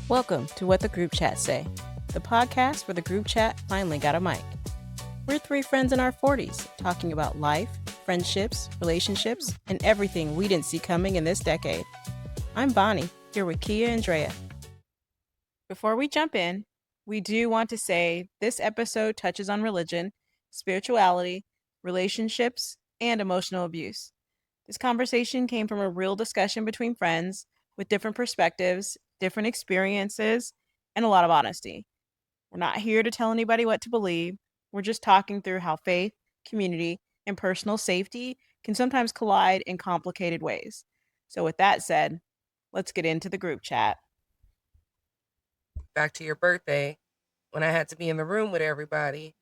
Welcome to What the Group Chat Say, the podcast where the group chat finally got a mic. We're three friends in our 40s talking about life, friendships, relationships, and everything we didn't see coming in this decade. I'm Bonnie, here with Kia and Drea. Before we jump in, we do want to say this episode touches on religion, spirituality, relationships, and emotional abuse. This conversation came from a real discussion between friends with different perspectives, different experiences, and a lot of honesty. We're not here to tell anybody what to believe. We're just talking through how faith, community, and personal safety can sometimes collide in complicated ways. So, with that said, let's get into the group chat. Back to your birthday when I had to be in the room with everybody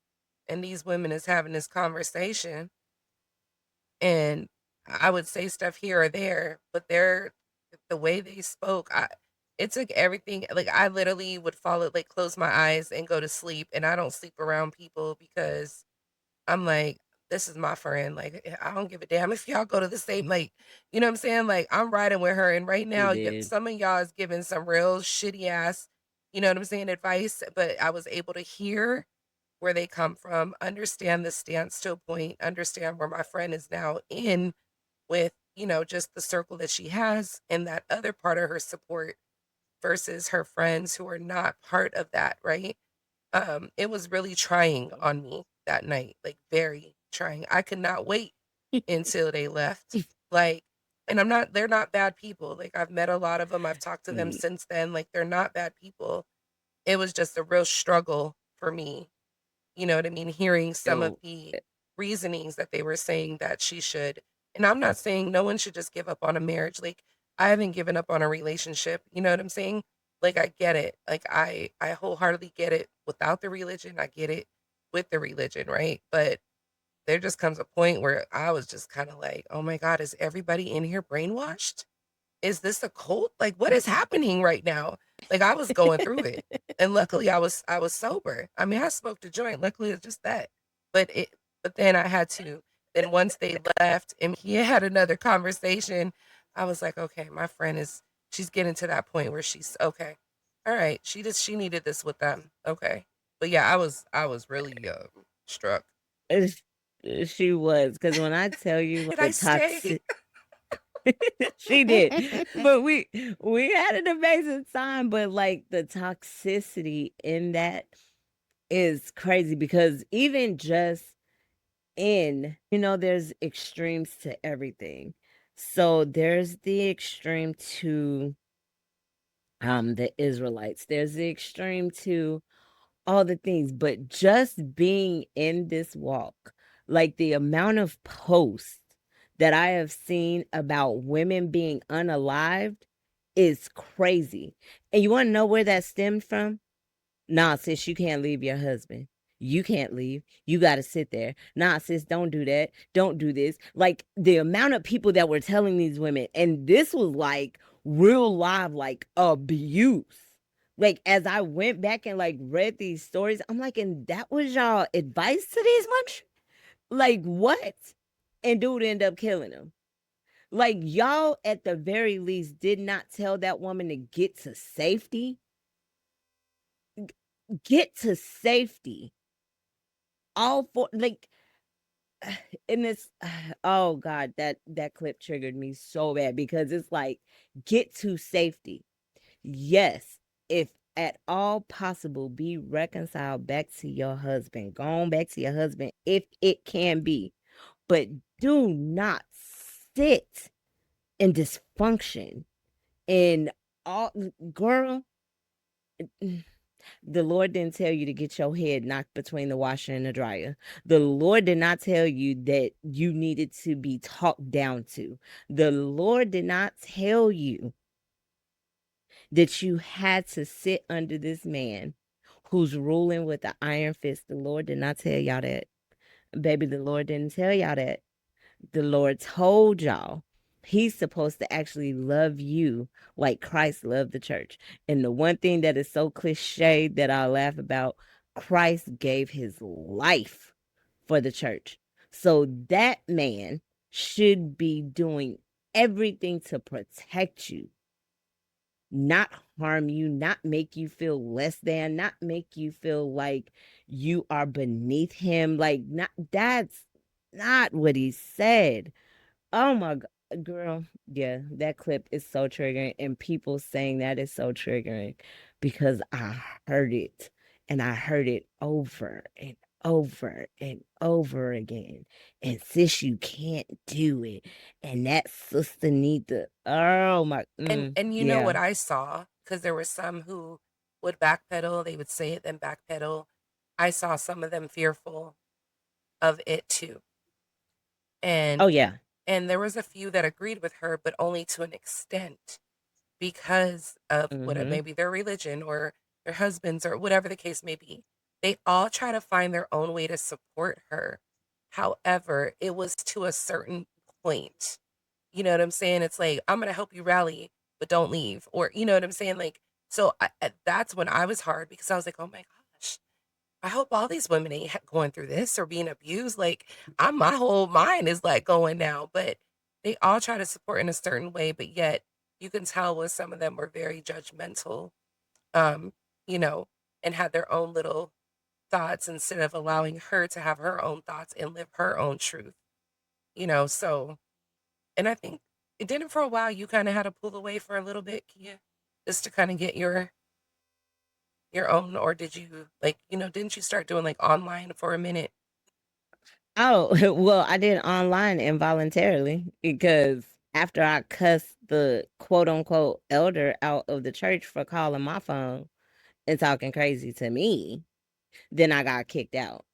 and these women is having this conversation and I would say stuff here or there, but the way they spoke, it took everything. Like I literally would follow, like close my eyes and go to sleep, and I don't sleep around people because I'm like, this is my friend. Like I don't give a damn if y'all go to the same, like, you know what I'm saying? Like I'm riding with her, and right You now, did. some of y'all is giving some real shitty ass, you know what I'm saying, advice. But I was able to hear where they come from, understand the stance to a point, understand where my friend is now in with, just the circle that she has and that other part of her support versus her friends who are not part of that, right? It was really trying on me that night, like very trying. I could not wait until they left. Like, and they're not bad people. Like, I've met a lot of them, I've talked to them Mm, since then. Like, they're not bad people. It was just a real struggle for me. You know what I mean? Hearing some of oh, the reasonings that they were saying that she should. And I'm not saying no one should just give up on a marriage. Like, I haven't given up on a relationship. You know what I'm saying? Like, I get it. Like, I wholeheartedly get it without the religion. I get it with the religion, right? But there just comes a point where I was just kind of like, oh my God, is everybody in here brainwashed? Is this a cult? Like, what is happening right now? Like, I was going through it, and luckily I was sober. I mean, I smoked a joint. Luckily, it's just that. But then I had to. Then once they left, and he had another conversation, I was like, okay, my friend she's getting to that point where she's okay. All right, she needed this with them. Okay, but yeah, I was really struck. it's- she was, because when I tell you Did the I stay? toxic, she did. But we had an amazing time. But like the toxicity in that is crazy because even just there's extremes to everything. So there's the extreme to the Israelites. There's the extreme to all the things, but just being in this walk, like the amount of posts that I have seen about women being unalived is crazy. And you want to know where that stemmed from? Nah, sis, you can't leave your husband. You can't leave. You got to sit there. Nah, sis, don't do that. Don't do this. Like the amount of people that were telling these women, and this was like real live, like abuse. Like as I went back and like read these stories, I'm like, and that was y'all advice to these women? Like what? And dude ended up killing him. Like y'all at the very least did not tell that woman to get to safety. Get to safety. All for like and it's oh god, that clip triggered me so bad because it's like get to safety. Yes, if at all possible, be reconciled back to your husband. Go on back to your husband if it can be. But do not sit in dysfunction. And all girl, the Lord didn't tell you to get your head knocked between the washer and the dryer. The Lord did not tell you that you needed to be talked down to. The Lord did not tell you that you had to sit under this man who's ruling with the iron fist. The Lord did not tell y'all that. Baby, the Lord didn't tell y'all that. The Lord told y'all he's supposed to actually love you like Christ loved the church. And the one thing that is so cliche that I laugh about, Christ gave his life for the church. So that man should be doing everything to protect you, not harm you, not make you feel less than, not make you feel like you are beneath him. Like, not that's not what he said. Oh my god, girl. Yeah, that clip is so triggering. And people saying that is so triggering because I heard it and I heard it over and over and over again. And sis, you can't do it. And that sister need to, oh my, And you know yeah. what I saw? Because there were some who would backpedal, they would say it, then backpedal. I saw some of them fearful of it too. And Oh yeah. and there was a few that agreed with her, but only to an extent because of what Mm-hmm. maybe their religion or their husbands or whatever the case may be. They all try to find their own way to support her. However, it was to a certain point. You know what I'm saying? It's like, I'm going to help you rally, but don't leave. Or, you know what I'm saying? Like, so that's when I was hard because I was like, oh my gosh, I hope all these women ain't going through this or being abused. Like, my whole mind is like going now, but they all try to support in a certain way, but yet you can tell when some of them were very judgmental, um, you know, and had their own little thoughts instead of allowing her to have her own thoughts and live her own truth, so, and I think it didn't for a while. You kind of had to pull away for a little bit, Kia, just to kind of get your own, or did you like, didn't you start doing like online for a minute? Oh, well, I did online involuntarily because after I cussed the quote unquote elder out of the church for calling my phone and talking crazy to me, then I got kicked out.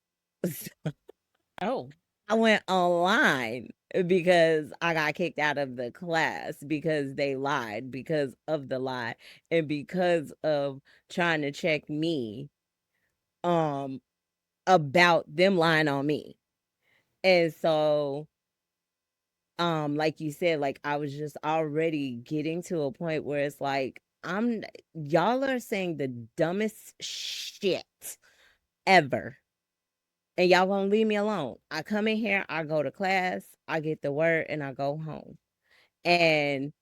Oh, I went online because I got kicked out of the class because they lied, because of the lie, and because of trying to check me um about them lying on me. And so like you said, like I was just already getting to a point where it's like y'all are saying the dumbest shit ever, and y'all gonna leave me alone. I come in here, I go to class, I get the word, and I go home. And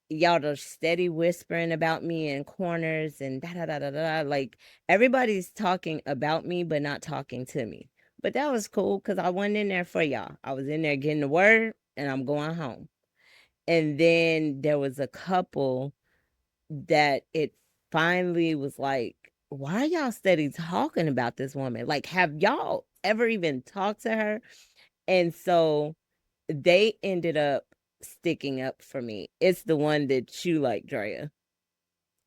y'all are steady whispering about me in corners and da da da da da. Like everybody's talking about me, but not talking to me. But that was cool because I wasn't in there for y'all. I was in there getting the word, and I'm going home. And then there was a couple that it finally was like, why are y'all steady talking about this woman? Like, have y'all ever even talked to her? And so they ended up sticking up for me. It's the one that you like, Drea,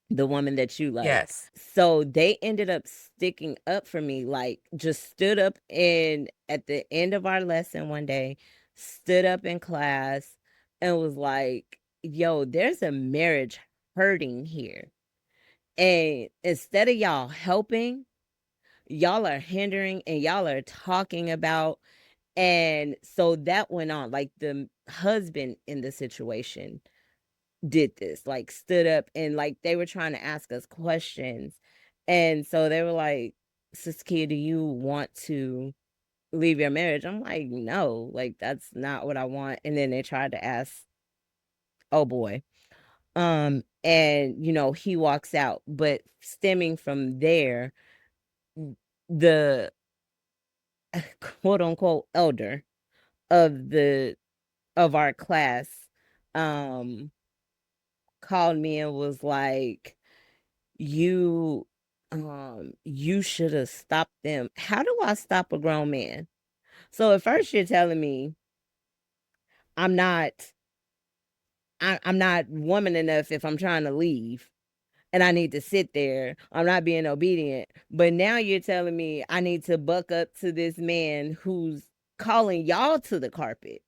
the woman that you like. Yes. So they ended up sticking up for me, like just stood up in at the end of our lesson one day, stood up in class and was like, yo, there's a marriage hurting here. And instead of y'all helping, y'all are hindering and y'all are talking about. And so that went on. Like the husband in the situation did this, like stood up and like they were trying to ask us questions. And so they were like, Sis Kia, do you want to leave your marriage? I'm like, no, like that's not what I want. And then they tried to ask, oh boy. And he walks out. But stemming from there, the quote unquote elder of our class um called me and was like, you should have stopped them. How do I stop a grown man? So at first you're telling me I'm not I'm not woman enough if I'm trying to leave and I need to sit there. I'm not being obedient. But now you're telling me I need to buck up to this man who's calling y'all to the carpet.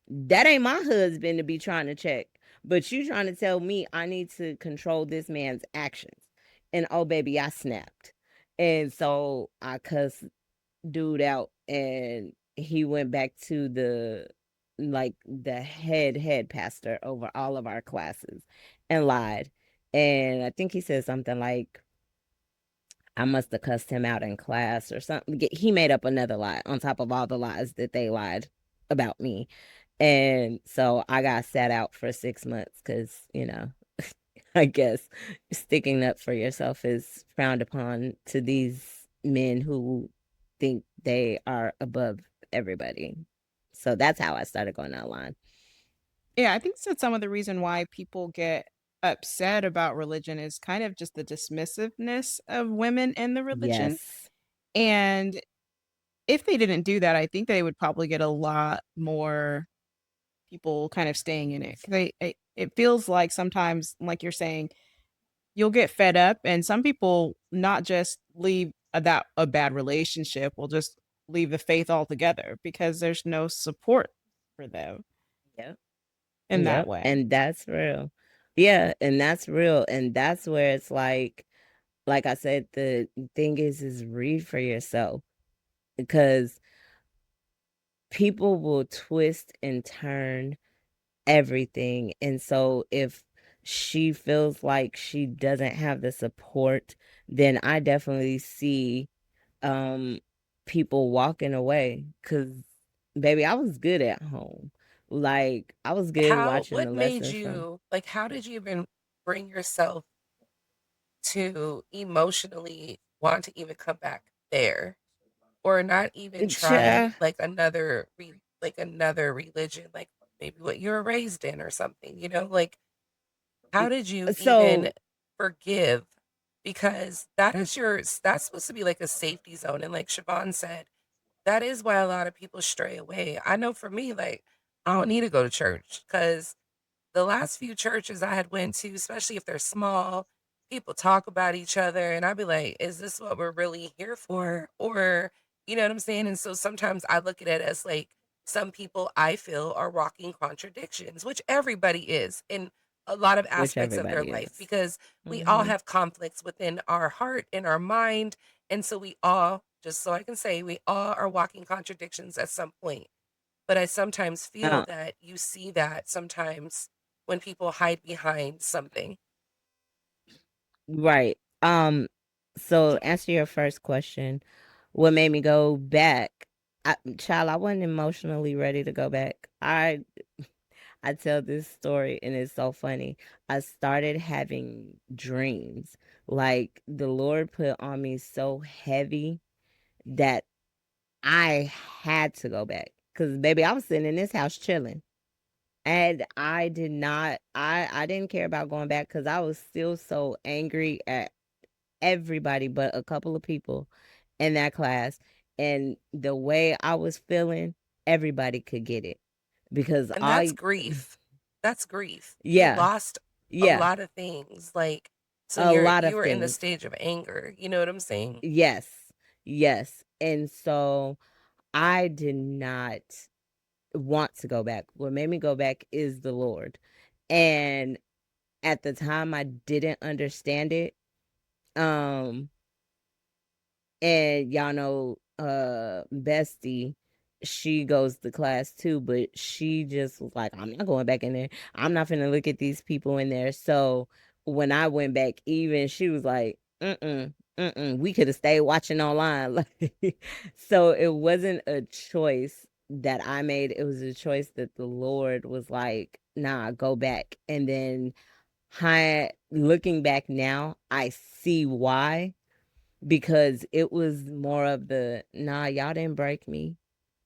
That ain't my husband to be trying to check. But you trying to tell me I need to control this man's actions. And oh baby, I snapped. And so I cussed dude out and he went back to the head pastor over all of our classes and lied. And I think he said something like I must have cussed him out in class or something. He made up another lie on top of all the lies that they lied about me. And so I got sat out for 6 months because I guess sticking up for yourself is frowned upon to these men who think they are above everybody. So that's how I started going online. Yeah, I think that's some of the reason why people get upset about religion is kind of just the dismissiveness of women in the religion. Yes. And if they didn't do that, I think they would probably get a lot more people kind of staying in it. 'Cause it feels like sometimes, like you're saying, you'll get fed up, and some people not just leave a bad relationship, will just leave the faith altogether because there's no support for them Yep. in that Yep. way. And that's real. Yeah, and that's real. And that's where it's like I said, the thing is read for yourself because people will twist and turn everything. And so if she feels like she doesn't have the support, then I definitely see um people walking away cuz baby, I was good at home. Like I was good How watching what the made lessons from you like, how did you even bring yourself to emotionally want to even come back there? Or not even try, Cha. like, another religion, like, maybe what you were raised in or something, you know? Like, how did you even So forgive? Because that's supposed to be like a safety zone, and like Siobhan said, that is why a lot of people stray away. I know for me, like, I don't need to go to church because the last few churches I had went to, especially if they're small, people talk about each other, and I'd be like, "Is this what we're really here for?" Or, you know what I'm saying? And so sometimes I look at it as like some people I feel are walking contradictions, which everybody is in a lot of which aspects of their everybody life is. because we all Mhm. have conflicts within our heart and our mind, and so we all, just so I can say, we all are walking contradictions at some point. But I sometimes feel Uh, that you see that sometimes when people hide behind something. right. So answer your first question. What made me go back? Child, I wasn't emotionally ready to go back. I tell this story and it's so funny. I started having dreams. Like the Lord put on me so heavy that I had to go back. Cause baby, I was sitting in this house chilling. And I did not I didn't care about going back because I was still so angry at everybody but a couple of people in that class. And the way I was feeling, everybody could get it. Because And that's I grief. That's grief. You yeah, lost a yeah, lot of things. Like, so a lot you of were in the things. stage of anger. You know what I'm saying? Yes, yes. And so I did not want to go back. What made me go back is the Lord. And at the time I didn't understand it. Um And y'all know, Bestie, she goes to class too, but she just was like, I'm not going back in there. I'm not finna look at these people in there. So when I went back, even she was like, we could have stayed watching online. Like, so it wasn't a choice that I made. It was a choice that the Lord was like, nah, go back. And then looking back now, I see why because it was more of the, "Nah, y'all didn't break me,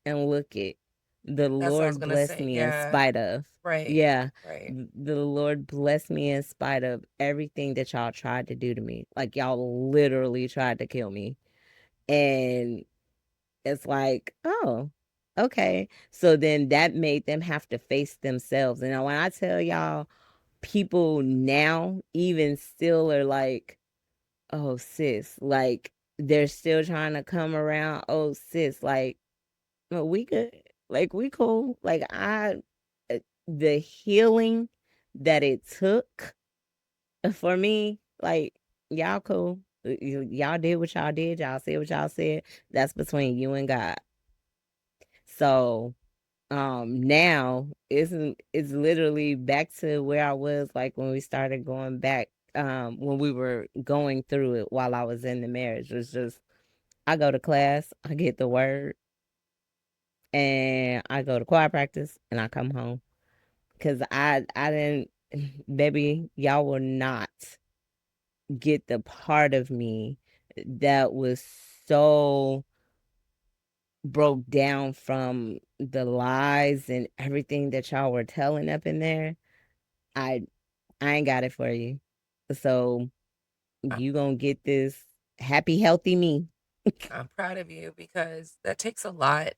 and look it, the That's what I was Lord gonna blessed say. me in Yeah. spite of." Right. Yeah, Right. the Lord blessed me in spite of everything that y'all tried to do to me, like, y'all literally tried to kill me, and it's like, "Oh, okay." So then that made them have to face themselves, and when I tell y'all, people now even still are like, "Oh, sis," like, they're still trying to come around, "Oh, sis," like, "No, we good, like, we cool." Like, the healing that it took for me, like, y'all cool. Y'all did what y'all did, y'all said what y'all said, that's between you and God. So, now it's literally back to where I was, like, when we started going back, when we were going through it while I was in the marriage. It was just I go to class, I get the word, and I go to choir practice, and I come home. Cause I didn't. baby, y'all will not get the part of me that was so broke down from the lies and everything that y'all were telling up in there. I I ain't got it for you. So I- you gonna get this happy, healthy me. I'm proud of you because that takes a lot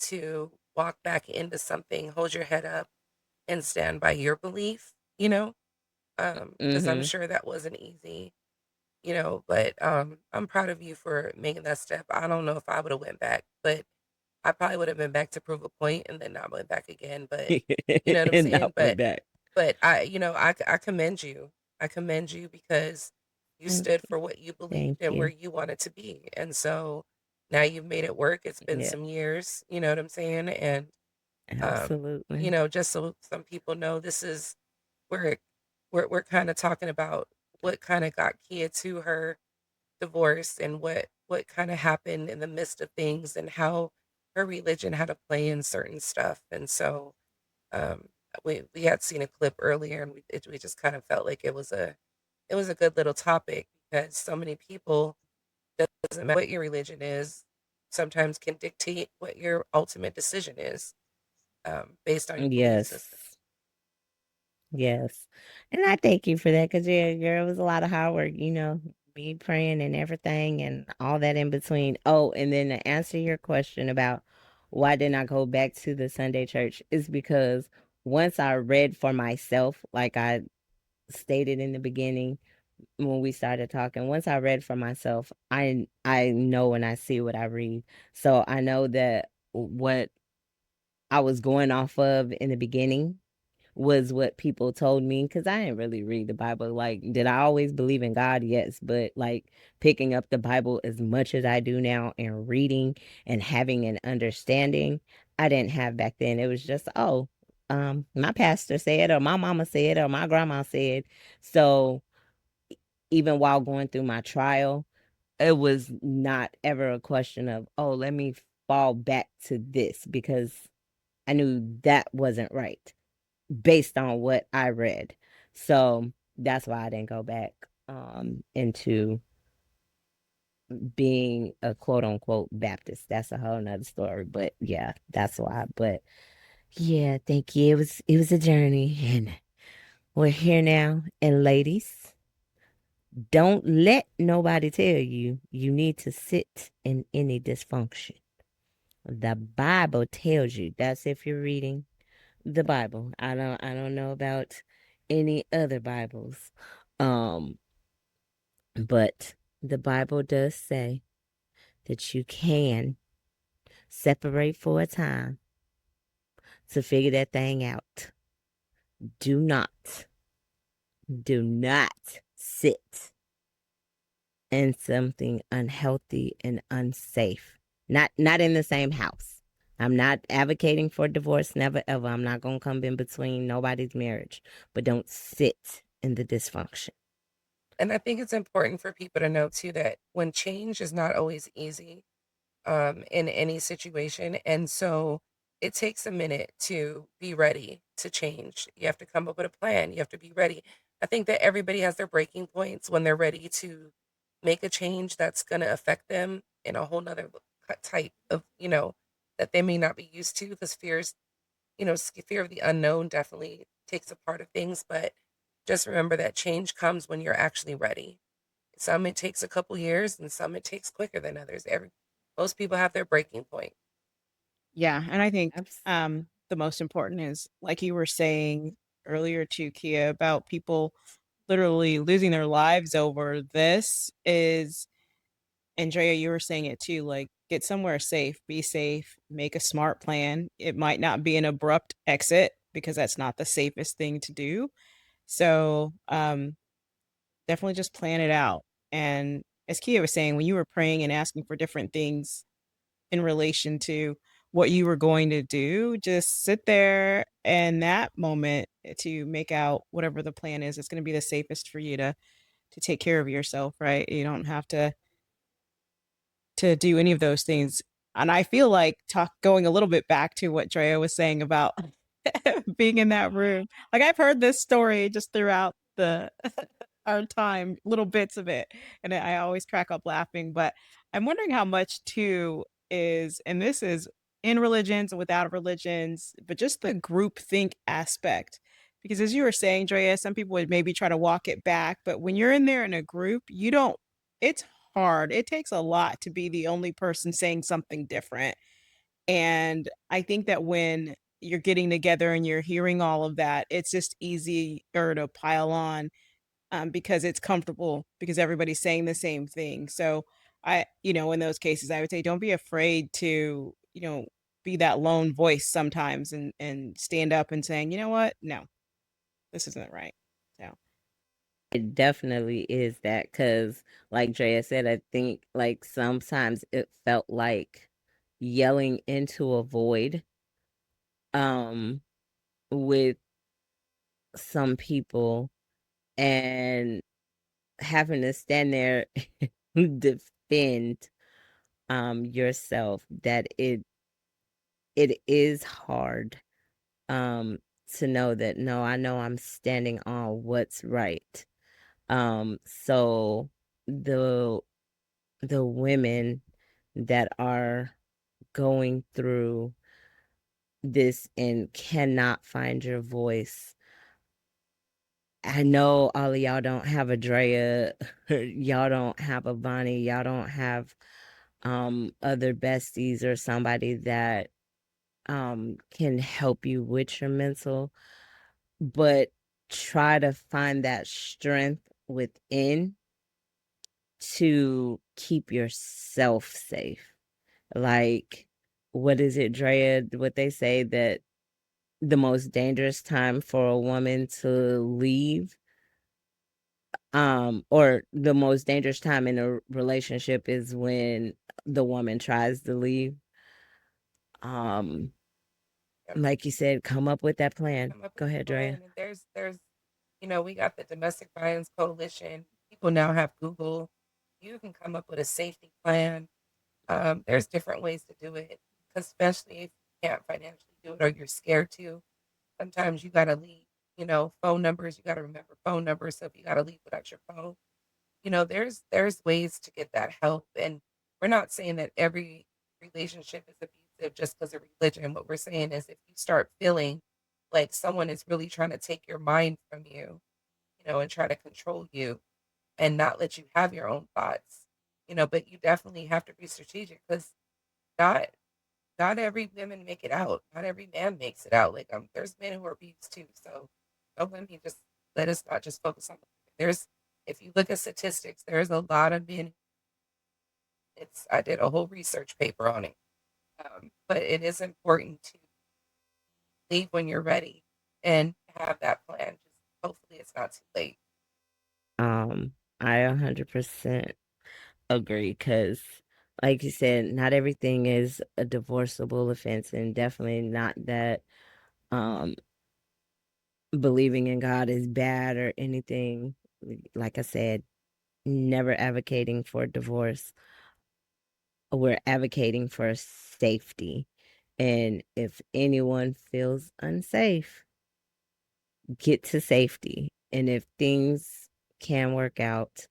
to walk back into something, hold your head up, and stand by your belief, you know? Because I'm Mm-hmm. sure that wasn't easy, but I'm proud of you for making that step. I don't know if I would have went back, but I probably would have been back to prove a point and then not went back again. But you know what I'm And saying? not went back. But I commend you. I commend you because you Mm, stood for what you believed thank and where you. you wanted to be. And so now you've made it work. It's been Yeah, some years, you know what I'm saying? And absolutely. just so some people know, this is where we're kind of talking about what kind of got Kia to her divorce and what kind of happened in the midst of things and how her religion had a play in certain stuff. And so um, we had seen a clip earlier, and we just kind of felt like it was a good little topic because so many people, doesn't matter what your religion is, sometimes can dictate what your ultimate decision is, based on your belief system. Yes. Yes. And I thank you for that because, yeah, girl, it was a lot of hard work, me praying and everything and all that in between. Oh, and then to answer your question about why didn't I go back to the Sunday church is because once I read for myself, like I stated in the beginning when we started talking, once I read for myself, I know and I see what I read. So I know that what I was going off of in the beginning was what people told me because I didn't really read the Bible. Like, did I always believe in God? Yes. But like picking up the Bible as much as I do now and reading and having an understanding, I didn't have back then. It was just, oh, my pastor said, or my mama said, or my grandma said. So even while going through my trial, it was not ever a question of, oh, let me fall back to this because I knew that wasn't right based on what I read. So that's why I didn't go back into being a quote unquote Baptist. That's a whole nother story. But yeah, that's why. But yeah, thank you. It was a journey and we're here now. And ladies, don't let nobody tell you you need to sit in any dysfunction. The Bible tells you that's if you're reading the Bible. I don't know about any other Bibles. Um, but the Bible does say that you can separate for a time to figure that thing out. Do not, do not sit in something unhealthy and unsafe. Not in the same house. I'm not advocating for divorce, never ever. I'm not gonna come in between nobody's marriage, but don't sit in the dysfunction. And I think it's important for people to know too that when change is not always easy, in any situation. And so it takes a minute to be ready to change. You have to come up with a plan. You have to be ready. I think that everybody has their breaking points when they're ready to make a change that's going to affect them in a whole nother type of, that they may not be used to. Because fear of the unknown definitely takes a part of things. But just remember that change comes when you're actually ready. Some it takes a couple years and some it takes quicker than others. Most people have their breaking point. Yeah, and I think Abs- the most important is like you were saying earlier to Kia about people literally losing their lives over this is Andrea, you were saying it too, like get somewhere safe, be safe, make a smart plan. It might not be an abrupt exit because that's not the safest thing to do. So definitely just plan it out. And as Kia was saying, when you were praying and asking for different things in relation to what you were going to do, just sit there in that moment to make out whatever the plan is. It's going to be the safest for you to take care of yourself, right? You don't have to do any of those things. And I feel like talk going a little bit back to what Drea was saying about being in that room. Like I've heard this story just throughout the our time, little bits of it, and I always crack up laughing. But I'm wondering how much too is, and this is in religions and without religions, but just the group think aspect. Because as you were saying, Drea, some people would maybe try to walk it back, but when you're in there in a group, you don't. It's hard. It takes a lot to be the only person saying something different, and I think that when you're getting together and you're hearing all of that, it's just easier to pile on, because it's comfortable because everybody's saying the same thing. So in those cases, I would say don't be afraid to, be that lone voice sometimes and stand up and saying, you know what? No, this isn't right. So It definitely is that because, like Drea said, I think like sometimes it felt like yelling into a void um with some people and having to stand there defend yourself, that it is hard um to know that no, I know I'm standing on what's right. So the the women that are going through this and cannot find your voice, I know all of y'all don't have a Drea, y'all don't have a Bonnie, y'all don't have other besties or somebody that can help you with your mental, but try to find that strength within to keep yourself safe. Like, what is it, Drea? What they say that the most dangerous time for a woman to leave, or the most dangerous time in a relationship is when the woman tries to leave. Um, Yep. like you said, come up with that plan. Come up Go with ahead, a plan. Drea. And we got the Domestic Violence Coalition. People now have Google. You can come up with a safety plan. There's different ways to do it, especially if you can't financially do it or you're scared to. Sometimes you got to leave, phone numbers. You got to remember phone numbers. So if you got to leave without your phone, there's ways to get that help. And we're not saying that every relationship is abusive just because of religion. What we're saying is if you start feeling like someone is really trying to take your mind from you, and try to control you and not let you have your own thoughts, but you definitely have to be strategic because not not every woman make it out. Not every man makes it out. Like there's men who are abused too. So don't let us not just focus on the women. If you look at statistics, there's a lot of men. I did a whole research paper on it. But it is important to leave when you're ready and have that plan. Just hopefully it's not too late. I 100% agree because, like you said, not everything is a divorceable offense, and definitely not that um believing in God is bad or anything. Like I said, never advocating for divorce. We're advocating for safety. And if anyone feels unsafe, get to safety. And if things can work out,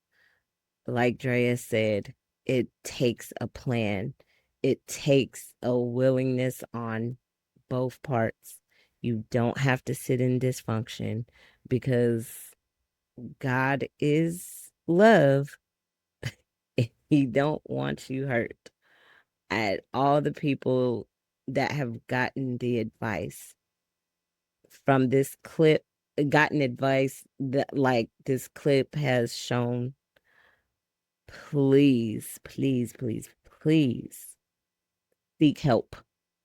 like Drea said, it takes a plan. It takes a willingness on both parts. You don't have to sit in dysfunction because God is love. He don't want you hurt. At all the people that have gotten the advice from this clip, gotten advice that like this clip has shown, please, please, please, please seek help,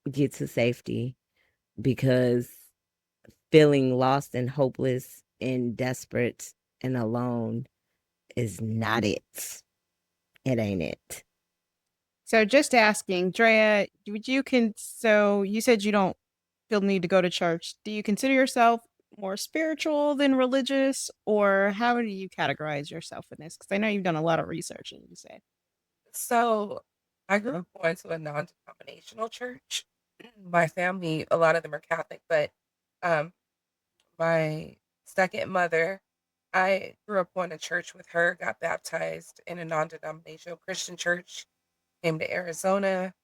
get to safety, because feeling lost and hopeless and desperate and alone is not it. It ain't it. So just asking, Drea, so you said you don't feel the need to go to church. Do you consider yourself more spiritual than religious, or how do you categorize yourself in this? Because I know you've done a lot of research, and you say. So I grew up going to a non-denominational church. My family, a lot of them are Catholic, but Um, my second mother, I grew up going to church with her, got baptized in a non-denominational Christian church, came to Arizona,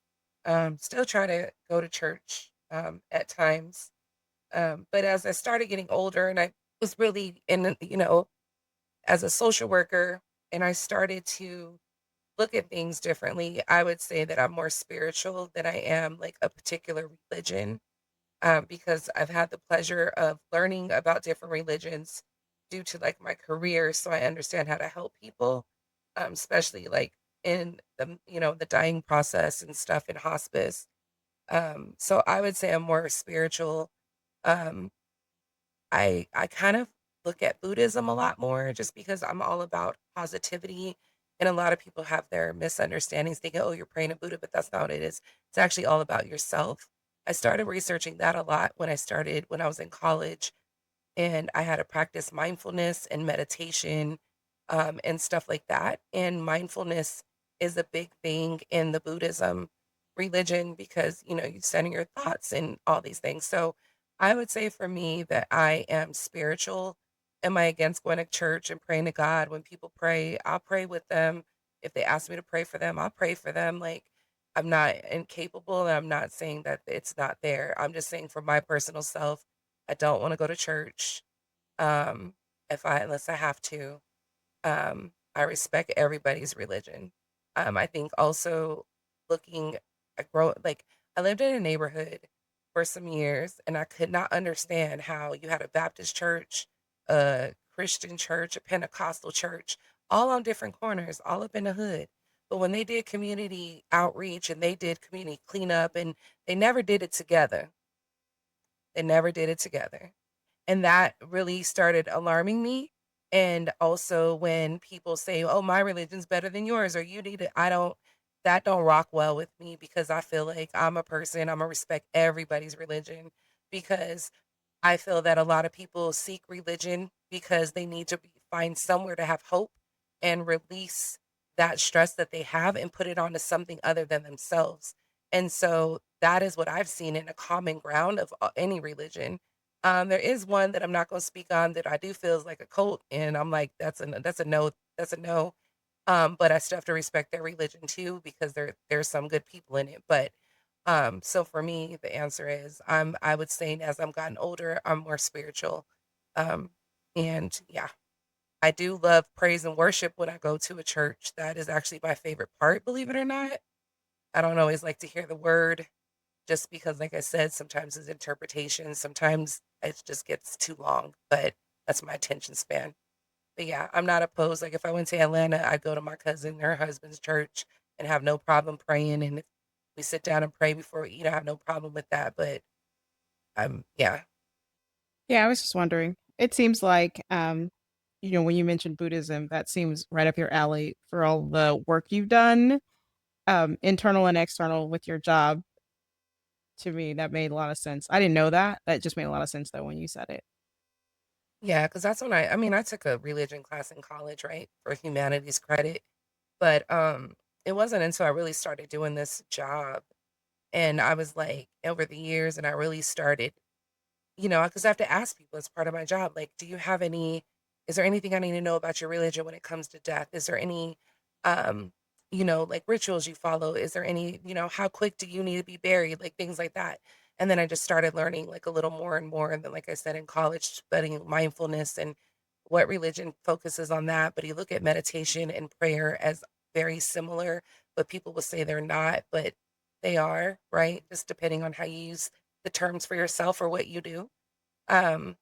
still try to go to church at times. But as I started getting older and I was really in, as a social worker, and I started to look at things differently, I would say that I'm more spiritual than I am like a particular religion, because I've had the pleasure of learning about different religions due to like my career. So I understand how to help people, especially like in the dying process and stuff in hospice. So I would say I'm more spiritual. Um, I kind of look at Buddhism a lot more just because I'm all about positivity, and a lot of people have their misunderstandings. They go, "Oh, you're praying to Buddha," but that's not what it is. It's actually all about yourself. I started researching that a lot when I was in college, and I had to practice mindfulness and meditation, and stuff like that. And mindfulness is a big thing in the Buddhism religion because you center your thoughts and all these things. So I would say for me that I am spiritual. Am I against going to church and praying to God? When people pray, I'll pray with them. If they ask me to pray for them, I'll pray for them. Like, I'm not incapable, and I'm not saying that it's not there. I'm just saying for my personal self, I don't wanna go to church, um, if I unless I have to. I respect everybody's religion. I think also looking I lived in a neighborhood for some years, and I could not understand how you had a Baptist church, a Christian church, a Pentecostal church, all on different corners, all up in the hood. But when they did community outreach and they did community cleanup, and they never did it together. They never did it together. And that really started alarming me. And also when people say, "Oh, my religion's better than yours," or "You need it," that don't rock well with me because I feel like Imma respect everybody's religion because I feel that a lot of people seek religion because they need to find somewhere to have hope and release that stress that they have and put it onto something other than themselves. And so that is what I've seen in a common ground of any religion. There is one that I'm not going to speak on that I do feel is like a cult, and I'm like, that's a no, that's a no. But I still have to respect their religion too because there's some good people in it. But so for me, the answer is I would say as I'm gotten older, I'm more spiritual. Um, and yeah, I do love praise and worship when I go to a church. That is actually my favorite part, believe it or not. I don't always like to hear the word just because, like I said, sometimes it's interpretation, sometimes it just gets too long, but that's my attention span. But yeah, I'm not opposed. Like if I went to Atlanta, I'd go to my cousin, her husband's church and have no problem praying. And if we sit down and pray before we eat, I have no problem with that. But yeah. Yeah, I was just wondering. It seems like, when you mentioned Buddhism, that seems right up your alley for all the work you've done, internal and external with your job. To me, that made a lot of sense. I didn't know that. That just made a lot of sense though when you said it. Yeah, because that's when I took a religion class in college, right, for humanities credit. But it wasn't until I really started doing this job and I was like over the years and I really started. Because I have to ask people as part of my job, like, "Do you have any is there anything I need to know about your religion when it comes to death? Is there any, um, like, rituals you follow? Is there any, how quick do you need to be buried?" Like, things like that. And then I just started learning, like, a little more and more, and then, like I said, in college, studying mindfulness and what religion focuses on that, but you look at meditation and prayer as very similar, but people will say they're not, but they are, right? Just depending on how you use the terms for yourself or what you do. Um,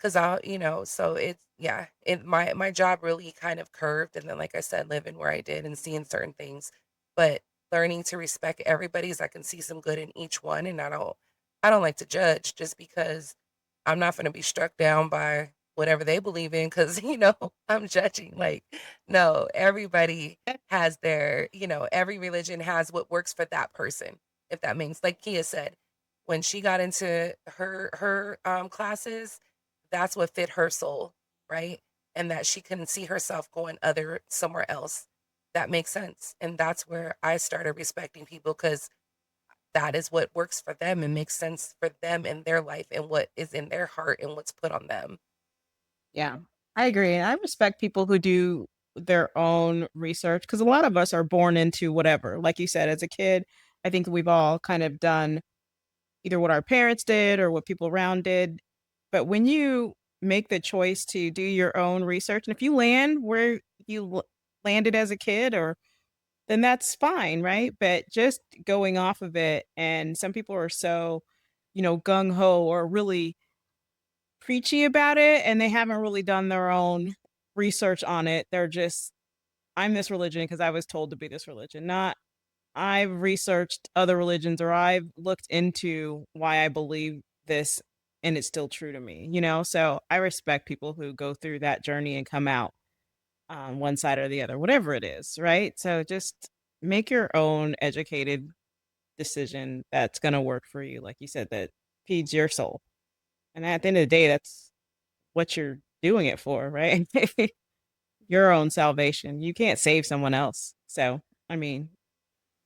'Cause so it's yeah, my job really kind of curved, and then, like I said, living where I did and seeing certain things, but learning to respect everybody's I can see some good in each one, and I don't like to judge just because I'm not gonna be struck down by whatever they believe in because I'm judging, like, no, everybody has every religion has what works for that person, if that means like Kia said, when she got into her classes, that's what fit her soul, right? And that she couldn't see herself going other somewhere else. That makes sense. And that's where I started respecting people because that is what works for them and makes sense for them in their life and what is in their heart and what's put on them. Yeah, I agree. And I respect people who do their own research because a lot of us are born into whatever. Like you said, as a kid, I think we've all kind of done either what our parents did or what people around did. But when you make the choice to do your own research, and if you land where you landed as a kid, or then that's fine, right? But just going off of it, and some people are so, gung ho or really preachy about it, and they haven't really done their own research on it. They're just, I'm this religion because I was told to be this religion, not I've researched other religions or I've looked into why I believe this and it's still true to me, So I respect people who go through that journey and come out on one side or the other, whatever it is, right? So just make your own educated decision that's going to work for you. Like you said, that feeds your soul. And at the end of the day, that's what you're doing it for, right? Your own salvation. You can't save someone else. So, I mean,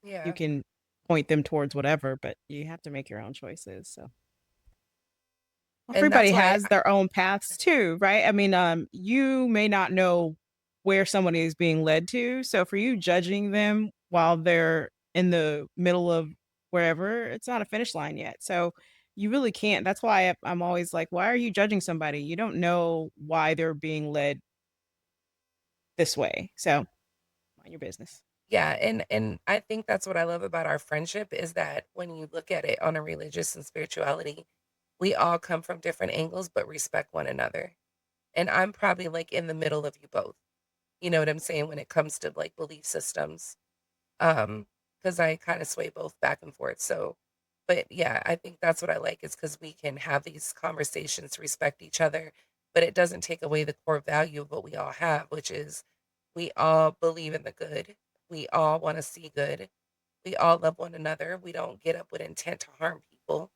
you Yeah. can point them towards whatever, but you have to make your own choices. So And that's everybody why has their own paths too, right? I mean, you may not know where somebody is being led to. So for you judging them while they're in the middle of wherever, it's not a finish line yet. So you really can't. That's why I'm always like, why are you judging somebody? You don't know why they're being led this way. So mind your business. yeah, and I think that's what I love about our friendship is that when you look at it on a religious and spirituality, we all come from different angles but respect one another. And I'm probably like in the middle of you both. You know what I'm saying when it comes to like belief systems. Because I kind of sway both back and forth. So, but yeah, I think that's what I like is because we can have these conversations, respect each other, but it doesn't take away the core value of what we all have, which is we all believe in the good. We all want to see good. We all love one another. We don't get up with intent to harm people.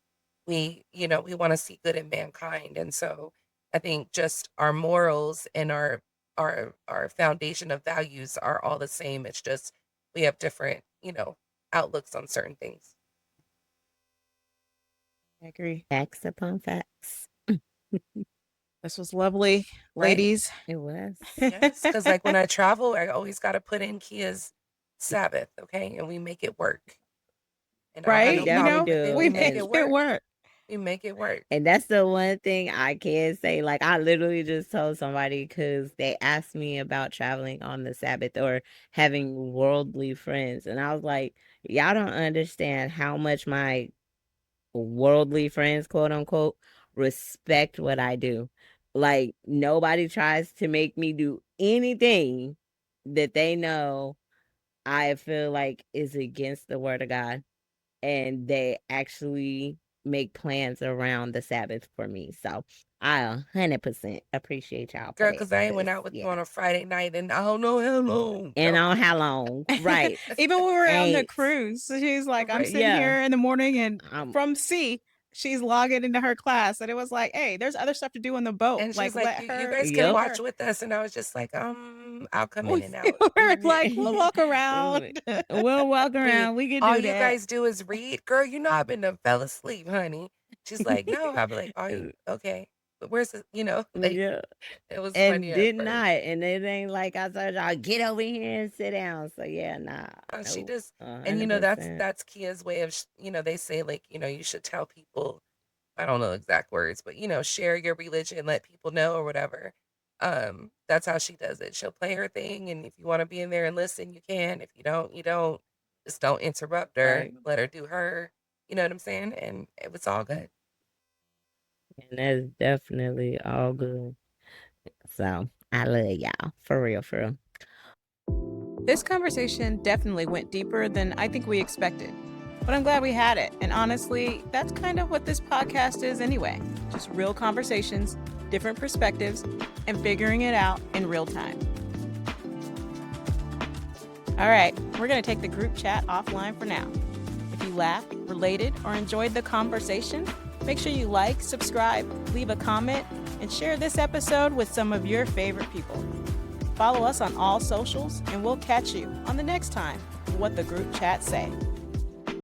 We want to see good in mankind. And so I think just our morals and our foundation of values are all the same. It's just we have different, outlooks on certain things. I agree. Facts upon facts. This was lovely, Right. ladies. It was. Yes. Because like when I travel, I always got to put in Kia's Sabbath, okay? And we make it work. And I don't have Right? no Definitely problem with it. do. We We make make And it it work. work. We make it work. and that's the one thing I can say. Like, I literally just told somebody because they asked me about traveling on the Sabbath or having worldly friends. And I was like, y'all don't understand how much my worldly friends, quote unquote, respect what I do. Like, nobody tries to make me do anything that they know I feel like is against the word of God. And they actually make plans around the Sabbath for me. So I 100% appreciate y'all for Girl, that. because I ain't went 'Cause, out with you yeah. on a Friday night and I don't know how long. And No. on how long? Right. Even when we were on the Ain't. cruise, so she's like, I'm Right. sitting Yeah. here in the morning and Um, from sea, she's logging into her class. And it was like, hey, there's other stuff to do on the boat. And Like, she's like, let you her guys can do yep. watch her. with us. And I was just like, I'll come in We and out. were like, we'll walk around. We'll walk We, around. We can all do you that. guys do is read. Girl, I've been done fell asleep, honey. She's like, no. I'll be like, are you okay? But where's the, like Yeah. it was funny And at did first. not. And it ain't like I told y'all, get over here and sit down. So yeah, nah. She Nope. just, and 100%. that's Kia's way of, they say like, you should tell people, I don't know exact words, but share your religion, let people know or whatever. That's how she does it. She'll play her thing, and if you want to be in there and listen, you can. If you don't, you don't. Just don't interrupt her. Right. Let her do her. You know what I'm saying? And it was all good. And that's definitely all good. So I love y'all. For real, for real. This conversation definitely went deeper than I think we expected. But I'm glad we had it. And honestly, that's kind of what this podcast is anyway. Just real conversations, different perspectives, and figuring it out in real time. All right, we're going to take the group chat offline for now. If you laughed, related, or enjoyed the conversation, make sure you like, subscribe, leave a comment, and share this episode with some of your favorite people. Follow us on all socials, and we'll catch you on the next time for What the Group Chat Say.